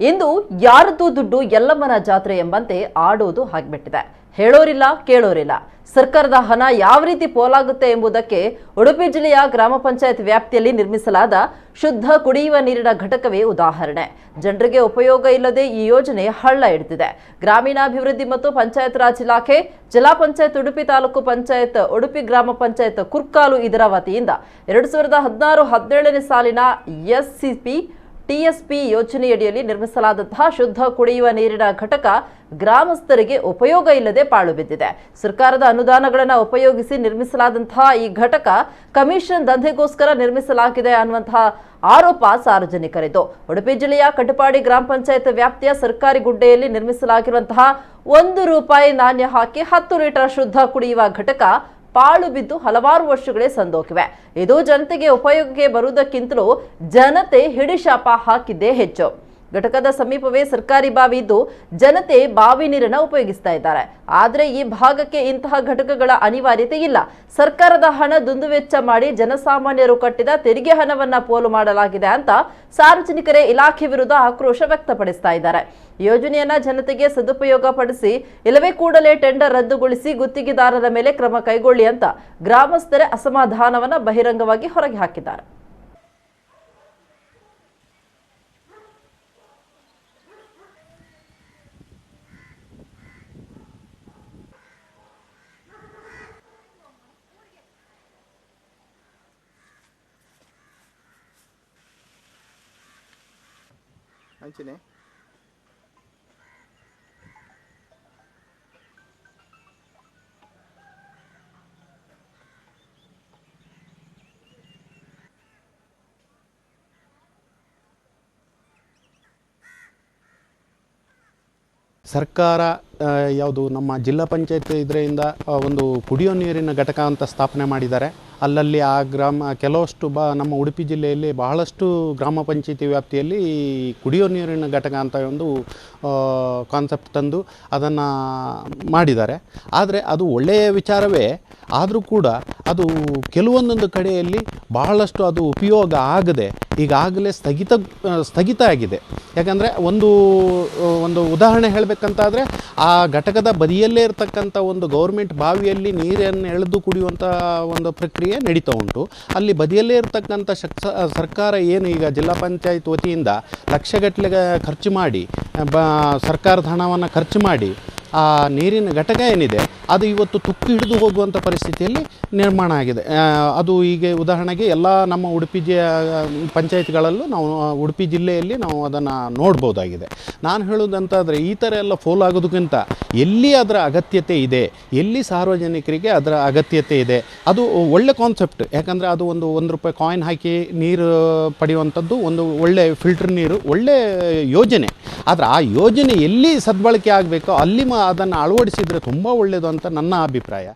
ಇಂದು ಯಾರದ್ದು ದುಡ್ಡು ಎಲ್ಲಮ್ಮನ ಜಾತ್ರೆ ಎಂಬಂತೆ ಆಡೋದು ಆಗಿಬಿಟ್ಟಿದೆ. ಹೇಳೋರಿಲ್ಲ ಕೇಳೋರಿಲ್ಲ. ಸರ್ಕಾರದ ಹಣ ಯಾವ ರೀತಿ ಪೋಲಾಗುತ್ತೆ ಎಂಬುದಕ್ಕೆ ಉಡುಪಿ ಜಿಲ್ಲೆಯ ಗ್ರಾಮ ಪಂಚಾಯತ್ ವ್ಯಾಪ್ತಿಯಲ್ಲಿ ನಿರ್ಮಿಸಲಾದ ಶುದ್ಧ ಕುಡಿಯುವ ನೀರಿನ ಘಟಕವೇ ಉದಾಹರಣೆ. ಜನರಿಗೆ ಉಪಯೋಗ ಇಲ್ಲದೆ ಈ ಯೋಜನೆ ಹಳ್ಳ ಹಿಡಿದಿದೆ. ಗ್ರಾಮೀಣಾಭಿವೃದ್ಧಿ ಮತ್ತು ಪಂಚಾಯತ್ ರಾಜ್ ಇಲಾಖೆ, ಜಿಲ್ಲಾ ಪಂಚಾಯತ್ ಉಡುಪಿ, ತಾಲೂಕು ಪಂಚಾಯತ್ ಉಡುಪಿ, ಗ್ರಾಮ ಪಂಚಾಯತ್ ಕುರ್ಕಾಲು ಇದರ ವತಿಯಿಂದ 2016-17ನೇ ಸಾಲಿನ ಎಸ್ಸಿಪಿ ಟಿಎಸ್ಪಿ ಯೋಜನೆಯಡಿಯಲ್ಲಿ ನಿರ್ಮಿಸಲಾದಂತಹ ಶುದ್ಧ ಕುಡಿಯುವ ನೀರಿನ ಘಟಕ ಗ್ರಾಮಸ್ಥರಿಗೆ ಉಪಯೋಗ ಇಲ್ಲದೆ ಪಾಳು ಬಿದ್ದಿದೆ. ಸರ್ಕಾರದ ಅನುದಾನಗಳನ್ನು ಉಪಯೋಗಿಸಿ ನಿರ್ಮಿಸಲಾದಂತಹ ಈ ಘಟಕ ಕಮಿಷನ್ ದಂಧೆಗೋಸ್ಕರ ನಿರ್ಮಿಸಲಾಗಿದೆ ಅನ್ನುವಂತಹ ಆರೋಪ ಸಾರ್ವಜನಿಕರಿದ್ದು, ಉಡುಪಿ ಜಿಲ್ಲೆಯ ಕಟಪಾಡಿ ಗ್ರಾಮ ಪಂಚಾಯತ್ ವ್ಯಾಪ್ತಿಯ ಸರ್ಕಾರಿ ಗುಡ್ಡೆಯಲ್ಲಿ ನಿರ್ಮಿಸಲಾಗಿರುವಂತಹ ₹1 ನಾಣ್ಯ ಹಾಕಿ 10 ಲೀಟರ್ ಶುದ್ಧ ಕುಡಿಯುವ ಘಟಕ ಪಾಳು ಬಿದ್ದು ಹಲವಾರು ವರ್ಷಗಳೇ ಸಂದೋಗಿವೆ. ಇದು ಜನತೆಗೆ ಉಪಯೋಗಕ್ಕೆ ಬರುವುದಕ್ಕಿಂತಲೂ ಜನತೆ ಹಿಡಿಶಾಪ ಹಾಕಿದ್ದೇ ಹೆಚ್ಚು. ಘಟಕದ ಸಮೀಪವೇ ಸರ್ಕಾರಿ ಬಾವಿ ಇದ್ದು ಜನತೆ ಬಾವಿ ನೀರನ್ನು ಉಪಯೋಗಿಸ್ತಾ ಇದ್ದಾರೆ. ಆದರೆ ಈ ಭಾಗಕ್ಕೆ ಇಂತಹ ಘಟಕಗಳ ಅನಿವಾರ್ಯತೆ ಇಲ್ಲ. ಸರ್ಕಾರದ ಹಣ ದುಂದುವೆಚ್ಚ ಮಾಡಿ ಜನಸಾಮಾನ್ಯರು ಕಟ್ಟಿದ ತೆರಿಗೆ ಹಣವನ್ನ ಪೋಲು ಮಾಡಲಾಗಿದೆ ಅಂತ ಸಾರ್ವಜನಿಕರೇ ಇಲಾಖೆ ವಿರುದ್ಧ ಆಕ್ರೋಶ ವ್ಯಕ್ತಪಡಿಸ್ತಾ ಇದ್ದಾರೆ. ಯೋಜನೆಯನ್ನ ಜನತೆಗೆ ಸದುಪಯೋಗ ಪಡಿಸಿ, ಇಲ್ಲವೇ ಕೂಡಲೇ ಟೆಂಡರ್ ರದ್ದುಗೊಳಿಸಿ ಗುತ್ತಿಗೆದಾರರ ಮೇಲೆ ಕ್ರಮ ಕೈಗೊಳ್ಳಿ ಅಂತ ಗ್ರಾಮಸ್ಥರೇ ಅಸಮಾಧಾನವನ್ನ ಬಹಿರಂಗವಾಗಿ ಹೊರಗೆ ಹಾಕಿದ್ದಾರೆ. ಅಂಚಿನೆ ಸರ್ಕಾರ ಯಾವುದು ನಮ್ಮ ಜಿಲ್ಲಾ ಪಂಚಾಯತ್ ಇದರಿಂದ ಒಂದು ಕುಡಿಯೋ ನೀರಿನ ಘಟಕ ಅಂತ ಸ್ಥಾಪನೆ ಮಾಡಿದ್ದಾರೆ. ಅಲ್ಲಲ್ಲಿ ಆ ಕೆಲವಷ್ಟು ನಮ್ಮ ಉಡುಪಿ ಜಿಲ್ಲೆಯಲ್ಲಿ ಬಹಳಷ್ಟು ಗ್ರಾಮ ಪಂಚಾಯತಿ ವ್ಯಾಪ್ತಿಯಲ್ಲಿ ಕುಡಿಯೋ ನೀರಿನ ಘಟಕ ಅಂತ ಒಂದು ಕಾನ್ಸೆಪ್ಟ್ ತಂದು ಅದನ್ನು ಮಾಡಿದ್ದಾರೆ. ಆದರೆ ಅದು ಒಳ್ಳೆಯ ವಿಚಾರವೇ ಆದರೂ ಕೂಡ ಅದು ಕೆಲವೊಂದೊಂದು ಕಡೆಯಲ್ಲಿ ಬಹಳಷ್ಟು ಅದು ಉಪಯೋಗ ಆಗದೆ ಈಗಾಗಲೇ ಸ್ಥಗಿತ ಆಗಿದೆ. ಯಾಕಂದರೆ ಒಂದು ಉದಾಹರಣೆ ಹೇಳಬೇಕಂತಾದರೆ, ಆ ಘಟಕದ ಬದಿಯಲ್ಲೇ ಇರತಕ್ಕಂಥ ಒಂದು ಗೌರ್ಮೆಂಟ್ ಬಾವಿಯಲ್ಲಿ ನೀರನ್ನು ಎಳೆದು ಕುಡಿಯುವಂಥ ಒಂದು ಪ್ರಕ್ರಿಯೆ ನಡೀತಾ ಉಂಟು. ಅಲ್ಲಿ ಬದಿಯಲ್ಲೇ ಇರತಕ್ಕಂಥ ಸರ್ಕಾರ ಏನು ಈಗ ಜಿಲ್ಲಾ ಪಂಚಾಯತ್ ವತಿಯಿಂದ ಲಕ್ಷಗಟ್ಟಲೆ ಖರ್ಚು ಮಾಡಿ ಸರ್ಕಾರದ ಹಣವನ್ನು ಖರ್ಚು ಮಾಡಿ ಆ ನೀರಿನ ಘಟಕ ಏನಿದೆ ಅದು ಇವತ್ತು ತುಕ್ಕು ಹಿಡಿದು ಹೋಗುವಂಥ ಪರಿಸ್ಥಿತಿಯಲ್ಲಿ ನಿರ್ಮಾಣ ಆಗಿದೆ. ಅದು ಈಗ ಉದಾಹರಣೆಗೆ ಎಲ್ಲ ನಮ್ಮ ಉಡುಪಿ ಪಂಚಾಯತ್ಗಳಲ್ಲೂ ನಾವು ಉಡುಪಿ ಜಿಲ್ಲೆಯಲ್ಲಿ ನಾವು ಅದನ್ನು ನೋಡ್ಬೋದಾಗಿದೆ. ನಾನು ಹೇಳೋದಂತಾದರೆ, ಈ ಥರ ಎಲ್ಲ ಫೋಲ್ ಆಗೋದಕ್ಕಿಂತ ಎಲ್ಲಿ ಅದರ ಅಗತ್ಯತೆ ಇದೆ, ಎಲ್ಲಿ ಸಾರ್ವಜನಿಕರಿಗೆ ಅದರ ಅಗತ್ಯತೆ ಇದೆ, ಅದು ಒಳ್ಳೆ ಕಾನ್ಸೆಪ್ಟ್. ಯಾಕಂದರೆ ಅದು ₹1 ಕಾಯಿನ್ ಹಾಕಿ ನೀರು ಪಡೆಯುವಂಥದ್ದು ಒಂದು ಒಳ್ಳೆ ಫಿಲ್ಟರ್ ನೀರು, ಒಳ್ಳೆ ಯೋಜನೆ. ಆದರೆ ಆ ಯೋಜನೆ ಎಲ್ಲಿ ಸದ್ಬಳಕೆ ಆಗಬೇಕೋ ಅಲ್ಲಿ ಅದನ್ನು ಅಳವಡಿಸಿದರೆ ತುಂಬ ಒಳ್ಳೆಯದು ಅಂತ ನನ್ನ ಅಭಿಪ್ರಾಯ.